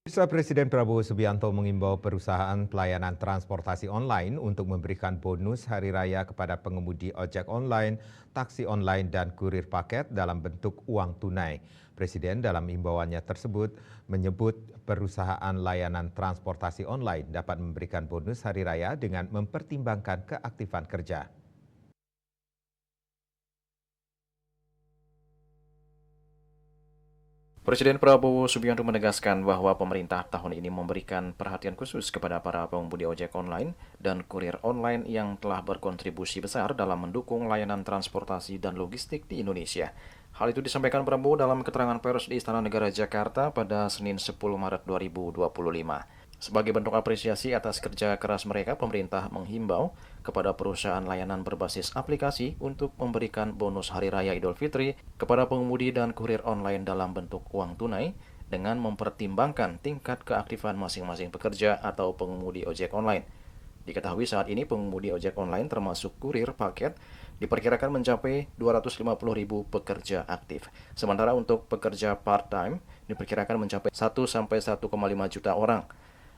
Pemirsa, Presiden Prabowo Subianto mengimbau perusahaan pelayanan transportasi online untuk memberikan bonus hari raya kepada pengemudi ojek online, taksi online, dan kurir paket dalam bentuk uang tunai. Presiden dalam imbauannya tersebut menyebut perusahaan layanan transportasi online dapat memberikan bonus hari raya dengan mempertimbangkan keaktifan kerja. Presiden Prabowo Subianto menegaskan bahwa pemerintah tahun ini memberikan perhatian khusus kepada para pengemudi ojek online dan kurir online yang telah berkontribusi besar dalam mendukung layanan transportasi dan logistik di Indonesia. Hal itu disampaikan Prabowo dalam keterangan pers di Istana Negara Jakarta pada Senin 10 Maret 2025. Sebagai bentuk apresiasi atas kerja keras mereka, pemerintah menghimbau kepada perusahaan layanan berbasis aplikasi untuk memberikan bonus Hari Raya Idul Fitri kepada pengemudi dan kurir online dalam bentuk uang tunai dengan mempertimbangkan tingkat keaktifan masing-masing pekerja atau pengemudi ojek online. Diketahui saat ini pengemudi ojek online termasuk kurir paket diperkirakan mencapai 250.000 pekerja aktif. Sementara untuk pekerja part-time diperkirakan mencapai 1-1,5 juta orang.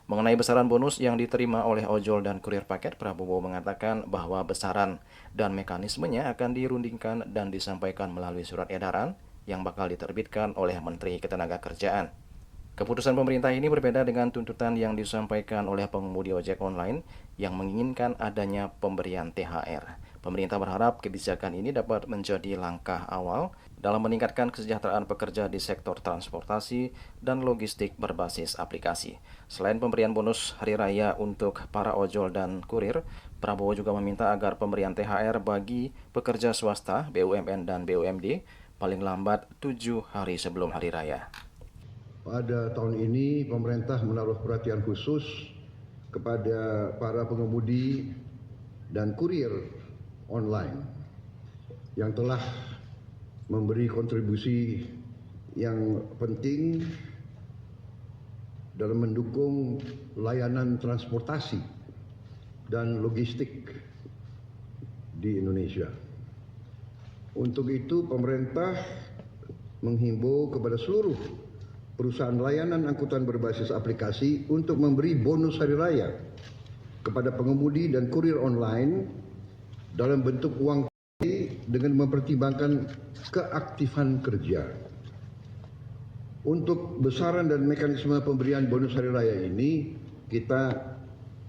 Mengenai besaran bonus yang diterima oleh ojol dan kurir paket, Prabowo mengatakan bahwa besaran dan mekanismenya akan dirundingkan dan disampaikan melalui surat edaran yang bakal diterbitkan oleh Menteri Ketenagakerjaan. Keputusan pemerintah ini berbeda dengan tuntutan yang disampaikan oleh pengemudi ojek online yang menginginkan adanya pemberian THR. Pemerintah berharap kebijakan ini dapat menjadi langkah awal dalam meningkatkan kesejahteraan pekerja di sektor transportasi dan logistik berbasis aplikasi. Selain pemberian bonus hari raya untuk para ojol dan kurir, Prabowo juga meminta agar pemberian THR bagi pekerja swasta, BUMN dan BUMD paling lambat 7 hari sebelum hari raya. Pada tahun ini pemerintah menaruh perhatian khusus kepada para pengemudi dan kurir online yang telah memberi kontribusi yang penting dalam mendukung layanan transportasi dan logistik di Indonesia. Untuk itu pemerintah menghimbau kepada seluruh perusahaan layanan angkutan berbasis aplikasi untuk memberi bonus hari raya kepada pengemudi dan kurir online dalam bentuk uang tunai dengan mempertimbangkan keaktifan kerja. Untuk besaran dan mekanisme pemberian bonus hari raya ini kita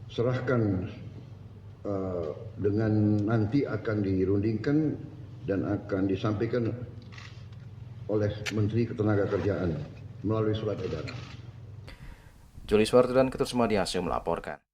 serahkan dengan nanti akan dirundingkan dan akan disampaikan oleh Menteri Ketenagakerjaan melalui surat edaran. Juli Suwarto dan Ketut Sumadiasio melaporkan.